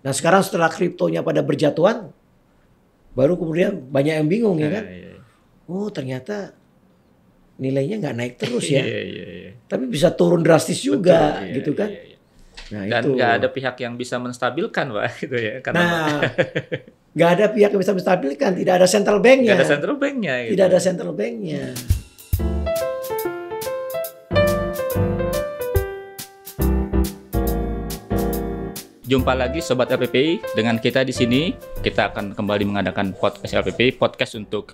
Nah sekarang setelah kriptonya pada berjatuhan, baru kemudian banyak yang bingung ya kan. Iya. Oh ternyata nilainya nggak naik terus ya. Iya, iya, iya. Tapi bisa turun drastis juga Betul, iya, gitu kan. iya, iya. Nah Dan itu. nggak ada pihak yang bisa menstabilkan, Pak, gitu ya. Karena Nah nggak ada pihak yang bisa menstabilkan. Tidak ada central nggak ada banknya. central banknya gitu. Tidak ada central banknya. Jumpa lagi Sobat LPPI dengan kita di sini. Kita akan kembali mengadakan podcast LPPI, podcast untuk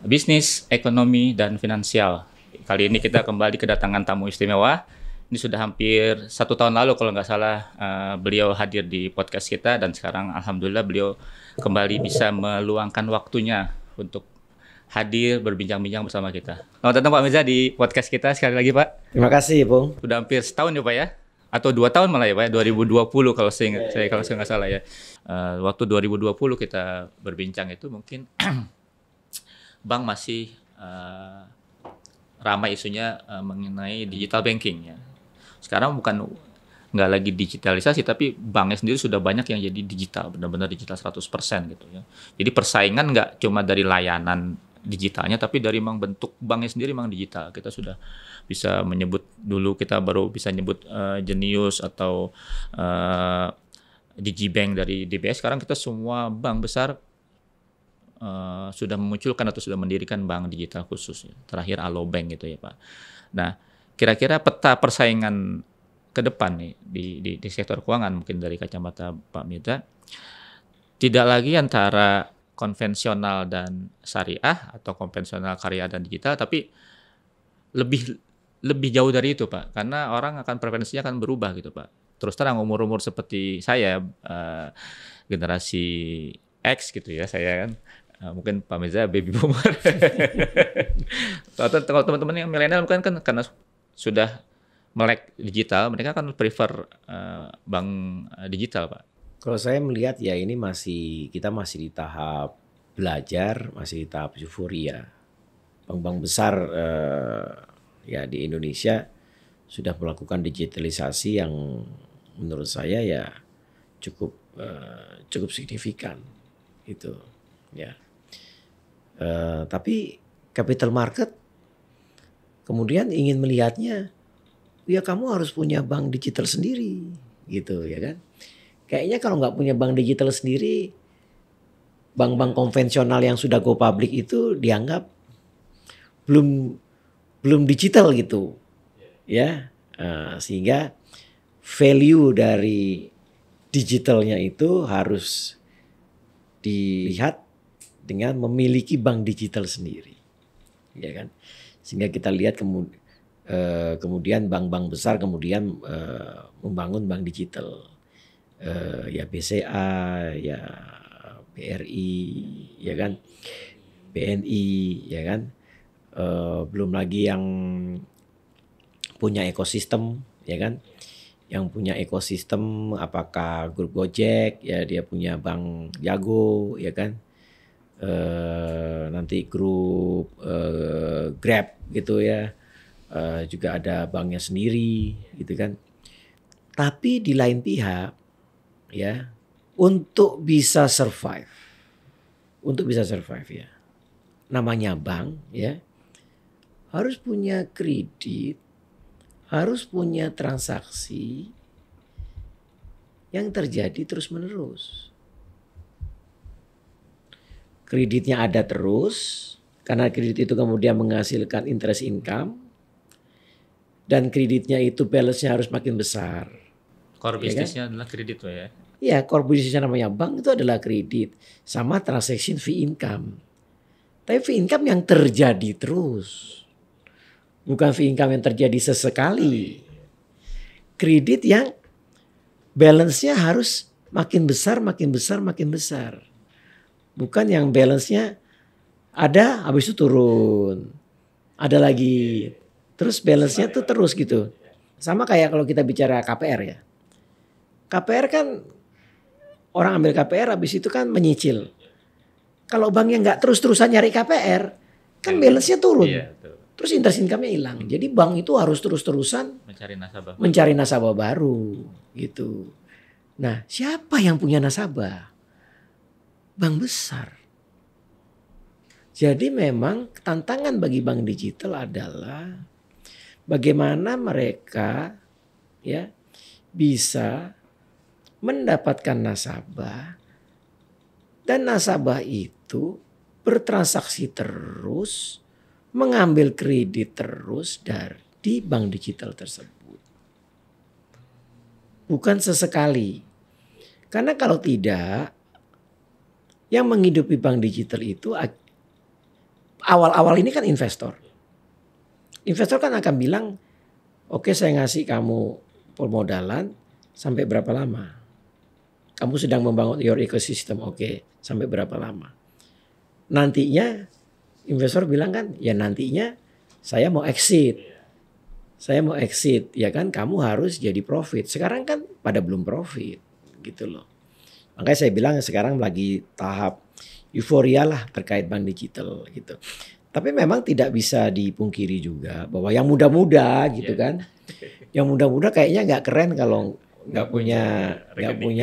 bisnis, ekonomi, dan finansial. Kali ini kita kembali kedatangan tamu istimewa. Ini sudah hampir 1 tahun lalu kalau nggak salah beliau hadir di podcast kita, dan sekarang alhamdulillah beliau kembali bisa meluangkan waktunya untuk hadir berbincang-bincang bersama kita. Selamat datang Pak Mirza di podcast kita sekali lagi Pak. Terima kasih Bung. Sudah hampir setahun ya Pak ya? Atau 2 tahun malah ya Pak, 2020 kalau saya kalau saya nggak salah ya. Waktu 2020 kita berbincang itu mungkin bank masih ramai isunya mengenai digital banking ya. Sekarang nggak lagi digitalisasi, tapi banknya sendiri sudah banyak yang jadi digital, benar-benar digital 100% gitu ya. Jadi persaingan nggak cuma dari layanan digitalnya, tapi dari memang bentuk banknya sendiri memang digital. Kita sudah bisa menyebut, dulu kita baru bisa nyebut Jenius atau Digibank dari DBS. Sekarang kita semua bank besar sudah memunculkan atau sudah mendirikan bank digital khusus. Ya. Terakhir Alobank gitu ya Pak. Nah, kira-kira peta persaingan ke depan nih di sektor keuangan mungkin dari kacamata Pak Mirza, tidak lagi antara konvensional dan syariah atau konvensional karya dan digital, tapi lebih jauh dari itu Pak, karena orang akan preferensinya akan berubah gitu Pak. Terus terang umur-umur seperti saya, generasi X gitu ya, saya kan mungkin Pak Mirza baby boomer. Kalau teman-teman yang milenial kan karena sudah melek digital, mereka kan prefer bank digital Pak. Kalau saya melihat ya ini kita masih di tahap belajar, masih di tahap euforia. Bank-bank besar ya di Indonesia sudah melakukan digitalisasi yang menurut saya ya cukup signifikan itu ya. Tapi capital market kemudian ingin melihatnya, ya kamu harus punya bank digital sendiri gitu ya kan. Kayaknya kalau nggak punya bank digital sendiri, bank-bank konvensional yang sudah go public itu dianggap belum digital gitu, ya. Sehingga value dari digitalnya itu harus dilihat dengan memiliki bank digital sendiri, ya kan. Sehingga kita lihat kemudian bank-bank besar kemudian membangun bank digital. Ya BCA, ya BRI, ya kan, BNI, ya kan, belum lagi yang punya ekosistem, ya kan, yang punya ekosistem apakah grup Gojek, ya dia punya bank Jago, ya kan, nanti grup Grab gitu ya, juga ada banknya sendiri, gitu kan. Tapi di lain pihak ya, untuk bisa survive ya, namanya bank ya, harus punya kredit, harus punya transaksi yang terjadi terus menerus. Kreditnya ada terus, karena kredit itu kemudian menghasilkan interest income, dan kreditnya itu balance-nya harus makin besar. Core bisnisnya adalah kredit Pak ya. Ya, core bisnisnya namanya bank itu adalah kredit sama transaction fee income. Tapi fee income yang terjadi terus. Bukan fee income yang terjadi sesekali. Kredit yang balance-nya harus makin besar, makin besar, makin besar. Bukan yang balance-nya ada habis itu turun. Ada lagi. Terus balance-nya tuh terus gitu. Sama kayak kalau kita bicara KPR ya. KPR kan orang ambil KPR habis itu kan menyicil. Kalau banknya nggak terus-terusan nyari KPR, kan balance-nya turun. Iya, terus interest income-nya hilang. Jadi bank itu harus terus-terusan mencari nasabah baru gitu. Nah, siapa yang punya nasabah? Bank besar. Jadi memang tantangan bagi bank digital adalah bagaimana mereka ya bisa mendapatkan nasabah dan nasabah itu bertransaksi terus, mengambil kredit terus dari bank digital tersebut. Bukan sesekali. Karena kalau tidak, yang menghidupi bank digital itu awal-awal ini kan investor. Investor kan akan bilang, oke, saya ngasih kamu permodalan sampai berapa lama? Kamu sedang membangun your ecosystem, oke, sampai berapa lama? Nantinya investor bilang kan, ya nantinya saya mau exit. Saya mau exit, ya kan kamu harus jadi profit. Sekarang kan pada belum profit gitu loh. Makanya saya bilang sekarang lagi tahap euforia lah terkait bank digital gitu. Tapi memang tidak bisa dipungkiri juga bahwa yang muda-muda gitu kan. Yang muda-muda kayaknya nggak keren kalau nggak punya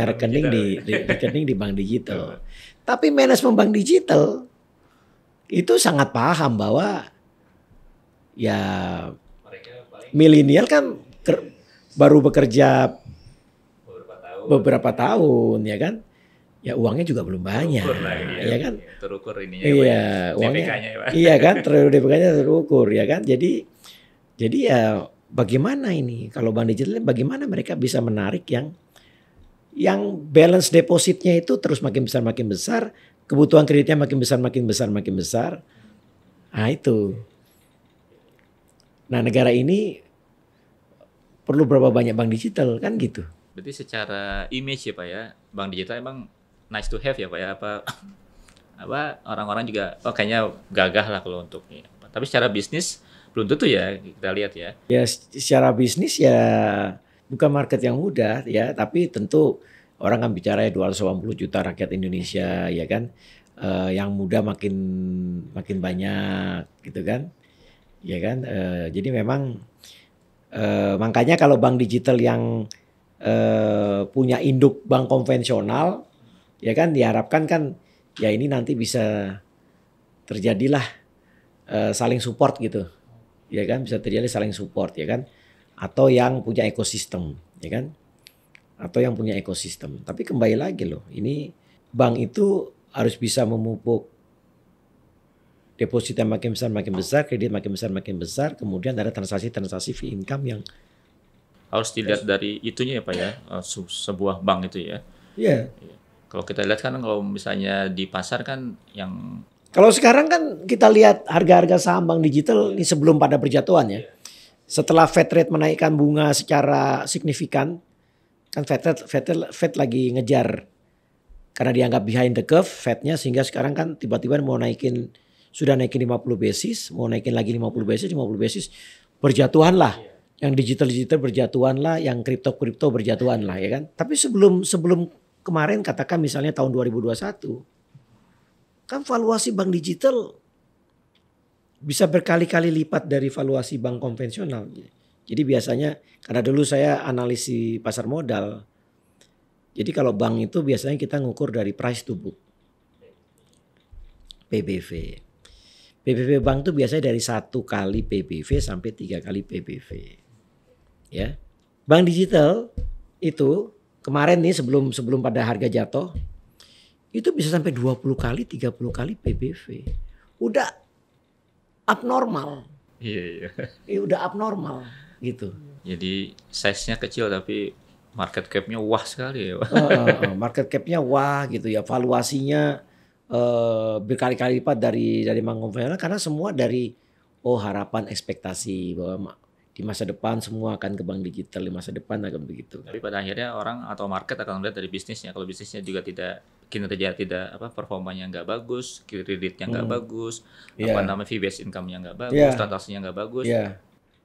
rekening di bank digital. Tapi manajemen bank digital itu sangat paham bahwa ya milenial kan baru bekerja beberapa tahun ya kan. Ya uangnya juga belum banyak, ya kan? Terukur ininya, iya, uangnya, iya kan? DPK-nya terukur, ya kan? Jadi ya bagaimana ini? Kalau bank digital, bagaimana mereka bisa menarik yang balance depositnya itu terus makin besar, kebutuhan kreditnya makin besar. Nah itu. Nah negara ini perlu berapa banyak bank digital kan gitu? Berarti secara image ya Pak ya, bank digital emang nice to have ya Pak ya, apa orang-orang juga kayaknya gagah lah kalau untuk ini. Tapi secara bisnis belum tentu ya, kita lihat ya. Ya secara bisnis ya bukan market yang mudah ya, tapi tentu orang kan bicara ya 280 juta rakyat Indonesia ya kan, yang muda makin banyak gitu kan, ya kan. Jadi memang makanya kalau bank digital yang punya induk bank konvensional ya kan diharapkan kan ya ini nanti bisa terjadilah saling support gitu ya kan, bisa terjadi saling support ya kan, atau yang punya ekosistem ya kan, atau yang punya ekosistem. Tapi kembali lagi loh, ini bank itu harus bisa memupuk depositnya makin besar, kredit makin besar, kemudian ada transaksi fee income yang harus dilihat dari itunya ya Pak ya, sebuah bank itu ya. Iya. Kalau kita lihat kan kalau misalnya di pasar kan yang kalau sekarang kan kita lihat harga-harga saham bank digital ini sebelum pada berjatuhan ya. Setelah Fed rate menaikkan bunga secara signifikan, kan Fed lagi ngejar karena dianggap behind the curve Fednya, sehingga sekarang kan tiba-tiba sudah naikin 50 basis, mau naikin lagi 50 basis, berjatuhan lah. Yang digital berjatuhan lah, yang kripto berjatuhan lah ya kan. Tapi sebelum kemarin katakan misalnya tahun 2021 kan valuasi bank digital bisa berkali-kali lipat dari valuasi bank konvensional. Jadi biasanya karena dulu saya analisis pasar modal. Jadi kalau bank itu biasanya kita ngukur dari price to book. PBV. PBV bank itu biasanya dari 1 kali PBV sampai 3 kali PBV. Ya. Bank digital itu kemarin nih sebelum pada harga jatuh itu bisa sampai 20 kali, 30 kali PBV. Udah abnormal. Iya. Udah abnormal gitu. Jadi size-nya kecil tapi market cap-nya wah sekali ya. Market cap-nya wah gitu ya. Valuasinya berkali-kali lipat dari bank konvensional karena semua dari harapan ekspektasi bahwa di masa depan semua akan ke bank digital, di masa depan akan begitu. Tapi pada akhirnya orang atau market akan melihat dari bisnisnya. Kalau bisnisnya juga kinerja tidak performanya nggak bagus, kreditnya nggak bagus, fee based income-nya nggak bagus, transaksinya nggak bagus.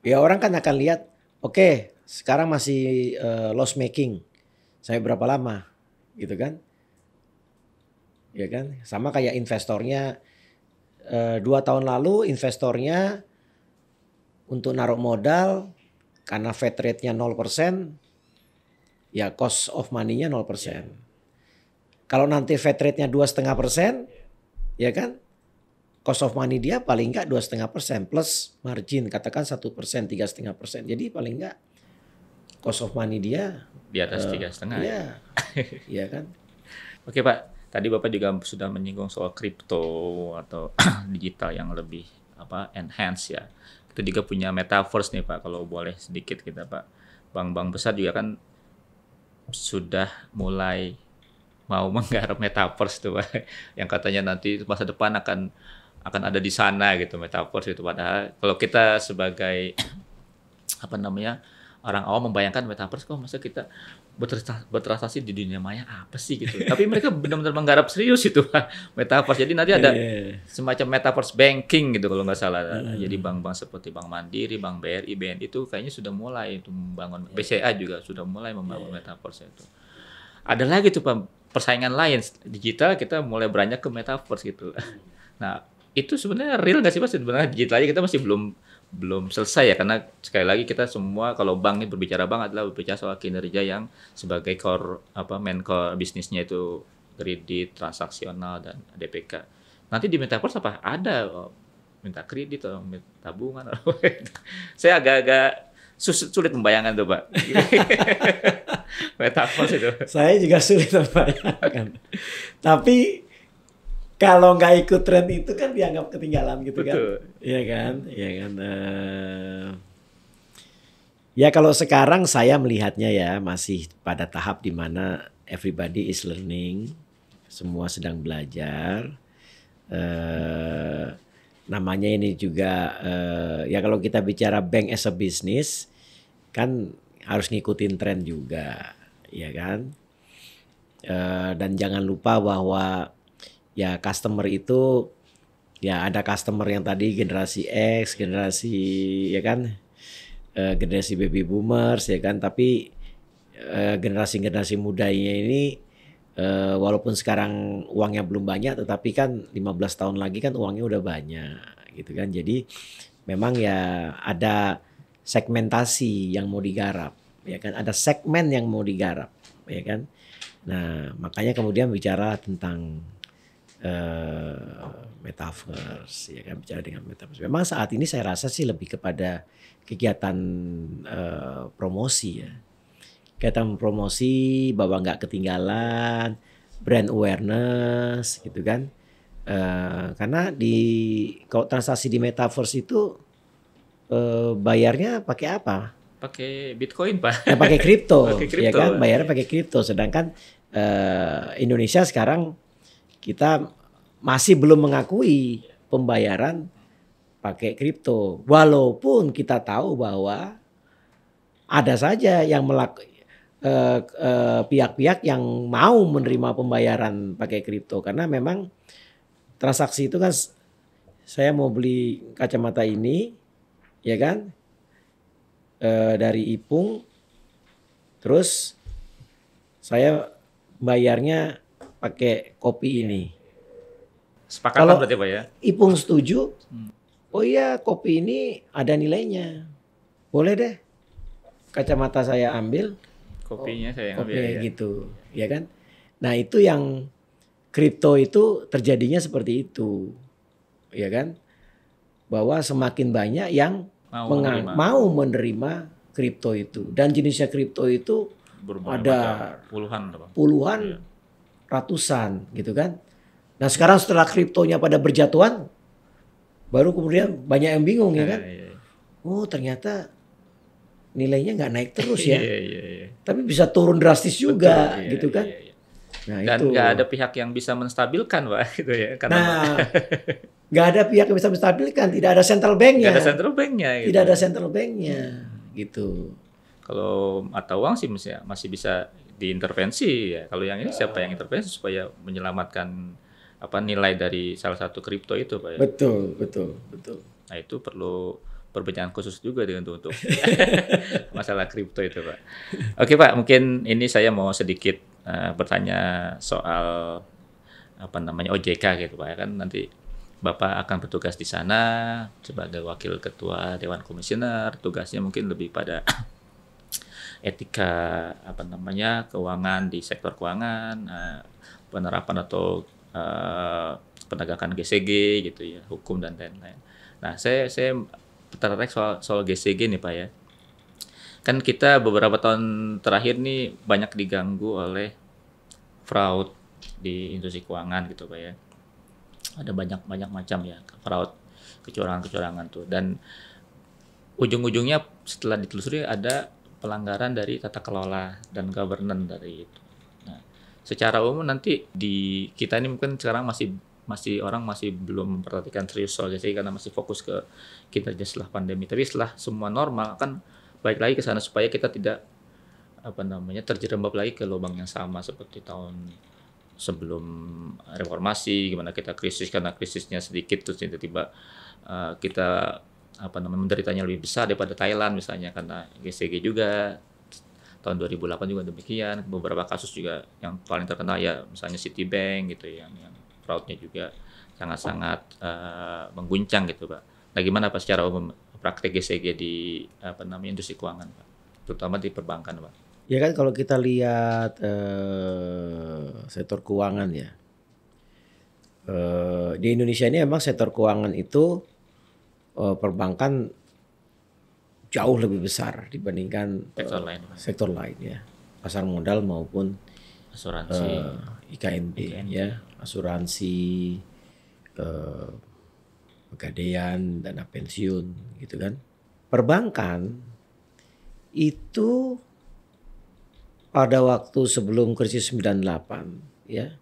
Ya orang kan akan lihat, oke, sekarang masih loss making, sampai berapa lama, gitu kan? Ya kan, sama kayak investornya 2 tahun lalu investornya untuk naruh modal karena Fed rate-nya 0%, ya cost of money-nya 0%. Kalau nanti Fed rate-nya 2,5%, ya kan? Cost of money dia paling enggak 2,5% plus margin katakan 1%, 3,5%. Jadi paling enggak cost of money dia di atas 3,5 ya. Iya kan? Oke Pak, tadi Bapak juga sudah menyinggung soal kripto atau digital yang lebih enhance ya. Kita juga punya metaverse nih Pak, kalau boleh sedikit kita Pak. Bank-bank besar juga kan sudah mulai mau menggarap metaverse tuh Pak. Yang katanya nanti masa depan akan ada di sana gitu metaverse itu. Padahal kalau kita sebagai orang awam membayangkan metaverse kok masa kita bertransaksi di dunia maya apa sih gitu. Tapi mereka benar-benar menggarap serius itu Pak, metaverse. Jadi nanti ada semacam metaverse banking gitu kalau nggak salah. Jadi bank-bank seperti Bank Mandiri, Bank BRI, BNI itu kayaknya sudah mulai itu membangun. BCA juga sudah mulai membangun metaverse itu. Ada lagi tuh Pak persaingan lain digital, kita mulai beranjak ke metaverse gitu. Nah, itu sebenarnya real nggak sih Pak? Sebenarnya digitalnya kita masih belum selesai ya, karena sekali lagi kita semua kalau bank ini berbicara bank adalah berbicara soal kinerja yang sebagai main core bisnisnya itu kredit, transaksional dan DPK. Nanti di metaverse apa ada minta kredit atau minta tabungan? Saya agak-agak sulit membayangkan tuh Pak. Metaverse itu. Saya juga sulit membayangkan. Tapi kalau nggak ikut tren itu kan dianggap ketinggalan gitu. Betul. Kan? Iya kan? Iya kan? Ya kalau sekarang saya melihatnya ya masih pada tahap di mana everybody is learning. Semua sedang belajar. Namanya ini juga ya kalau kita bicara bank as a business kan harus ngikutin tren juga, ya kan? Dan jangan lupa bahwa ya customer itu ya ada customer yang tadi generasi X, generasi ya kan, generasi baby boomers ya kan, tapi generasi mudanya ini walaupun sekarang uangnya belum banyak, tetapi kan 15 tahun lagi kan uangnya udah banyak gitu kan. Jadi memang ya ada segmentasi yang mau digarap, ya kan, ada segmen yang mau digarap, ya kan. Nah makanya kemudian bicara tentang metaverse, ya kan, bicara dengan metaverse. Memang saat ini saya rasa sih lebih kepada kegiatan promosi ya, kegiatan promosi bahwa nggak ketinggalan, brand awareness gitu kan. Karena kalau transaksi di metaverse itu bayarnya pakai apa? Pakai Bitcoin Pak. Ya, pakai kripto, ya kan, Pak. bayarnya pakai kripto. Sedangkan Indonesia sekarang kita masih belum mengakui pembayaran pakai kripto, walaupun kita tahu bahwa ada saja yang pihak-pihak yang mau menerima pembayaran pakai kripto, karena memang transaksi itu kan, saya mau beli kacamata ini, ya kan, dari Ipung, terus saya bayarnya pakai kopi ini. Sepakatan berarti Pak ya? Ipung setuju, oh iya kopi ini ada nilainya, boleh deh kacamata saya ambil, kopinya saya ambil ya gitu, ya kan. Nah itu yang kripto itu terjadinya seperti itu, ya kan, bahwa semakin banyak yang mau menerima kripto itu, dan jenisnya kripto itu ada puluhan, ratusan gitu kan. Nah sekarang setelah kriptonya pada berjatuhan, baru kemudian banyak yang bingung ya kan. Oh ternyata nilainya nggak naik terus ya, tapi bisa turun drastis juga. Betul, gitu kan. Nah, dan nggak ada pihak yang bisa menstabilkan Pak gitu ya. Nah nggak ada pihak yang bisa menstabilkan, tidak ada central banknya. Nggak ada central banknya. Gitu. Tidak ada central banknya gitu. Kalau mata uang sih masih bisa diintervensi ya. Kalau yang ini siapa yang intervensi supaya menyelamatkan nilai dari salah satu kripto itu Pak ya? Betul. Nah itu perlu perbincangan khusus juga untuk masalah kripto itu Pak. Oke Pak, mungkin ini saya mau sedikit bertanya soal OJK gitu Pak ya, kan nanti Bapak akan bertugas di sana sebagai wakil ketua Dewan Komisioner, tugasnya mungkin lebih pada etika keuangan di sektor keuangan, penerapan atau penegakan GCG gitu ya, hukum dan lain-lain. Nah, saya tertarik soal GCG nih Pak ya. Kan kita beberapa tahun terakhir nih banyak diganggu oleh fraud di industri keuangan gitu Pak ya. Ada banyak macam ya fraud, kecurangan tuh, dan ujung-ujungnya setelah ditelusuri ada pelanggaran dari tata kelola dan governance dari itu. Nah, secara umum nanti di kita ini mungkin sekarang orang masih belum memperhatikan serius soal GCG karena masih fokus ke kinerja setelah pandemi. Tapi setelah semua normal kan balik lagi ke sana supaya kita tidak terjerembab lagi ke lubang yang sama seperti tahun sebelum reformasi, gimana kita krisis karena krisisnya sedikit terus tiba-tiba kita menderitanya lebih besar daripada Thailand misalnya karena GCG juga. Tahun 2008 juga demikian. Beberapa kasus juga yang paling terkenal ya misalnya Citibank gitu yang fraudnya juga sangat-sangat mengguncang gitu Pak. Nah gimana Pak secara umum praktek GCG di industri keuangan Pak, terutama di perbankan Pak? Ya kan kalau kita lihat sektor keuangan ya, di Indonesia ini memang sektor keuangan itu perbankan jauh lebih besar dibandingkan sektor lain ya, pasar modal maupun asuransi, IKNB ya, asuransi, pegadaian, dana pensiun gitu kan. Perbankan itu pada waktu sebelum krisis 98 ya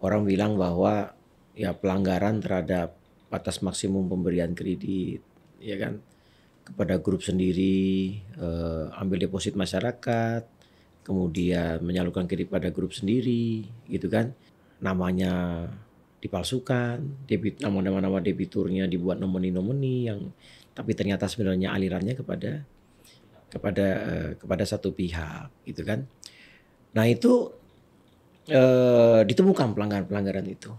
orang bilang bahwa ya pelanggaran terhadap batas maksimum pemberian kredit ya kan kepada grup sendiri, ambil deposit masyarakat, kemudian menyalurkan kredit pada grup sendiri gitu kan, namanya dipalsukan, nama-nama debiturnya dibuat nomini-nomini yang tapi ternyata sebenarnya alirannya kepada satu pihak gitu kan. Nah itu ditemukan pelanggaran itu.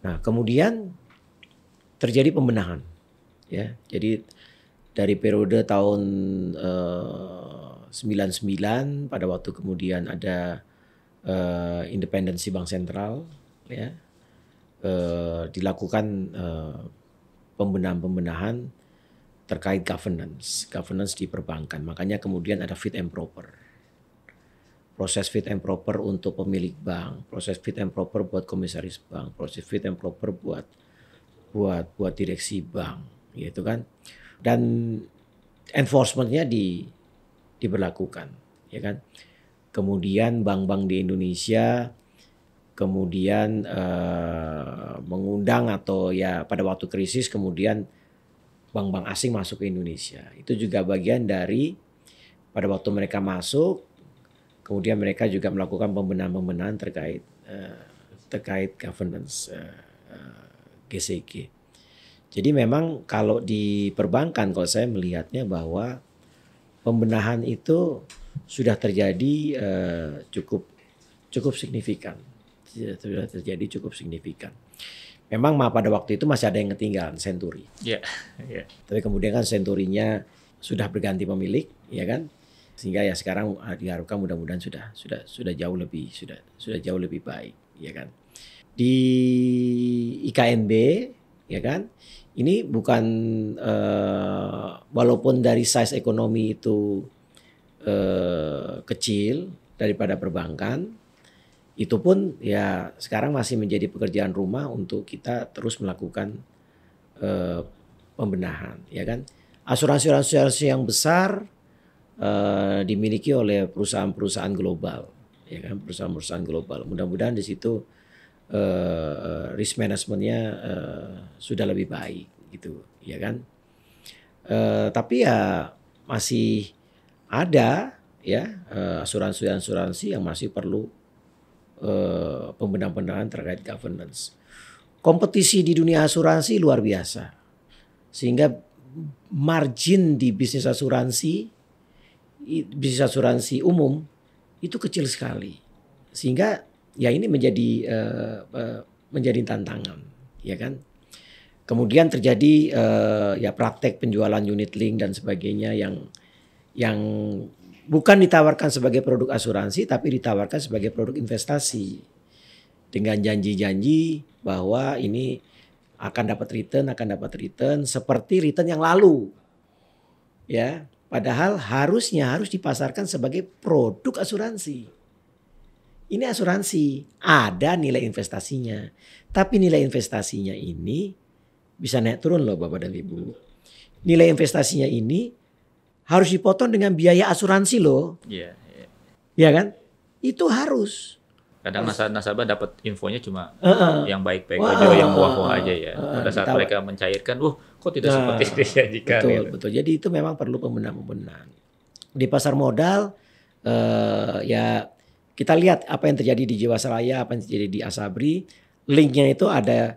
Nah kemudian terjadi pembenahan ya. Jadi dari periode tahun 99 pada waktu kemudian ada independensi bank sentral ya, dilakukan pembenahan terkait governance di perbankan. Makanya kemudian ada fit and proper. Proses fit and proper untuk pemilik bank, proses fit and proper buat komisaris bank, proses fit and proper buat direksi bank, gitu kan. Dan enforcementnya diberlakukan, ya kan. Kemudian bank-bank di Indonesia kemudian mengundang atau ya pada waktu krisis kemudian bank-bank asing masuk ke Indonesia. Itu juga bagian dari pada waktu mereka masuk, kemudian mereka juga melakukan pembenahan terkait governance GCG. Jadi memang kalau di perbankan kalau saya melihatnya bahwa pembenahan itu sudah terjadi cukup signifikan. Sudah terjadi cukup signifikan. Memang pada waktu itu masih ada yang ketinggalan Century. Yeah. Tapi kemudian kan Century-nya sudah berganti pemilik, ya kan? Sehingga ya sekarang diharapkan mudah-mudahan sudah jauh lebih baik, ya kan? Di IKNB, ya kan? Ini bukan walaupun dari size ekonomi itu kecil daripada perbankan, itu pun ya sekarang masih menjadi pekerjaan rumah untuk kita terus melakukan pembenahan, ya kan? Asuransi yang besar dimiliki oleh perusahaan-perusahaan global, ya kan? Perusahaan-perusahaan global. Mudah-mudahan di situ risk manajemennya sudah lebih baik, gitu, ya kan? Tapi ya masih ada ya asuransi yang masih perlu pembenahan terkait governance. Kompetisi di dunia asuransi luar biasa. Sehingga margin di bisnis asuransi umum itu kecil sekali. Sehingga ya ini menjadi tantangan, ya kan? Kemudian terjadi ya praktek penjualan unit link dan sebagainya yang bukan ditawarkan sebagai produk asuransi tapi ditawarkan sebagai produk investasi dengan janji-janji bahwa ini akan dapat return seperti return yang lalu. Ya, padahal harusnya harus dipasarkan sebagai produk asuransi. Ini asuransi, ada nilai investasinya. Tapi nilai investasinya ini bisa naik turun loh Bapak dan Ibu. Nilai investasinya ini harus dipotong dengan biaya asuransi loh. Iya. Ya kan? Itu harus. Kadang nasabah dapat infonya cuma yang baik-baik aja, yang wah-wah aja ya. Pada saat mereka mencairkan, kok tidak seperti yang dijanjikan. Betul, gitu. betul. Jadi itu memang perlu pembenahan. Di pasar modal, ya kita lihat apa yang terjadi di Jiwasraya, apa yang terjadi di Asabri. Linknya itu ada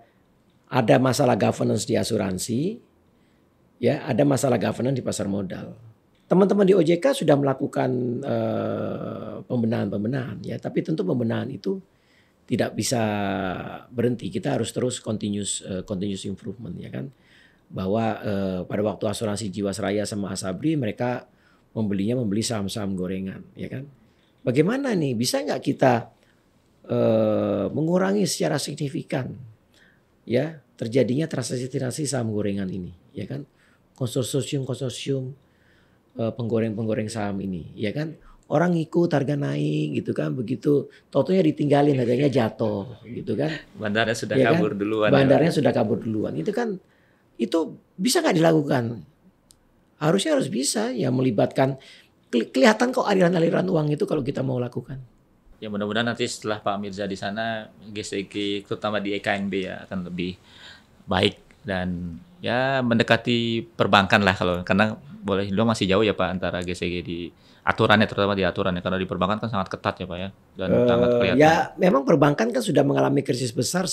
masalah governance di asuransi, ya ada masalah governance di pasar modal. Teman-teman di OJK sudah melakukan pembenahan, ya. Tapi tentu pembenahan itu tidak bisa berhenti. Kita harus terus continuous improvement, ya kan. Bahwa pada waktu asuransi Jiwasraya sama Asabri mereka membeli saham-saham gorengan, ya kan. Bagaimana nih? Bisa nggak kita mengurangi secara signifikan, ya terjadinya transaksi saham gorengan ini, ya kan. Konsorsium penggoreng saham ini, ya kan, orang ikut harga naik gitu kan, begitu totonya ditinggalin harganya jatuh gitu kan, bandarnya sudah ya kabur kan? duluan. Bandarnya sudah kabur duluan, itu kan, itu bisa nggak dilakukan? Harusnya harus bisa, ya melibatkan, kelihatan kok aliran-aliran uang itu kalau kita mau lakukan. Ya mudah-mudahan nanti setelah Pak Mirza di sana, GCG terutama di EKNB ya akan lebih baik dan ya mendekati perbankan lah karena boleh dulu masih jauh ya Pak antara GCG di aturannya, terutama di aturannya, karena di perbankan kan sangat ketat ya Pak ya, dan sangat kelihatan. Ya memang perbankan kan sudah mengalami krisis besar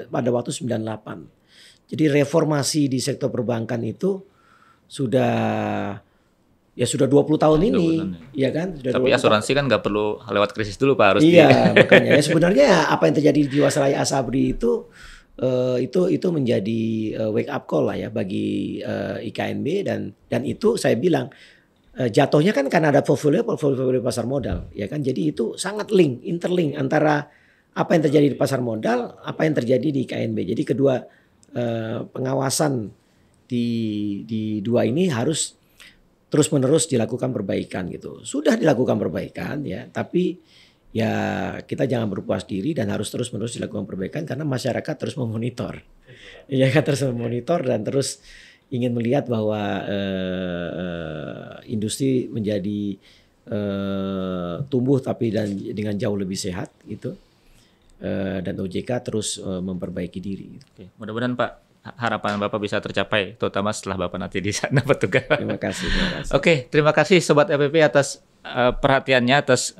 pada waktu 98. Jadi reformasi di sektor perbankan itu sudah 20 tahun ini, ya kan? Tapi asuransi kan nggak perlu lewat krisis dulu Pak, harus. Iya, makanya ya sebenarnya apa yang terjadi di Jiwasraya Asabri itu menjadi wake up call lah ya bagi IKNB dan itu saya bilang jatuhnya kan karena ada portfolio pasar modal, ya kan. Jadi itu sangat interlink antara apa yang terjadi di pasar modal, apa yang terjadi di IKNB. Jadi kedua pengawasan di dua ini harus terus-menerus dilakukan perbaikan gitu. Sudah dilakukan perbaikan ya, tapi ya kita jangan berpuas diri dan harus terus-menerus dilakukan perbaikan karena masyarakat terus memonitor. Ya kan, terus memonitor dan terus ingin melihat bahwa industri menjadi tumbuh tapi dengan jauh lebih sehat gitu. Dan OJK terus memperbaiki diri. Oke, mudah-mudahan Pak harapan Bapak bisa tercapai, terutama setelah Bapak nanti di sana bertugas. Terima kasih. Oke, terima kasih Sobat LPP atas perhatiannya, atas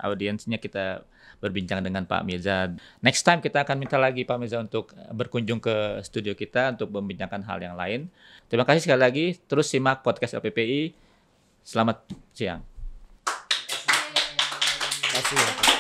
audiensnya. Kita berbincang dengan Pak Mirza. Next time kita akan minta lagi Pak Mirza untuk berkunjung ke studio kita untuk membincangkan hal yang lain. Terima kasih sekali lagi. Terus simak podcast LPPI. Selamat siang. Terima kasih.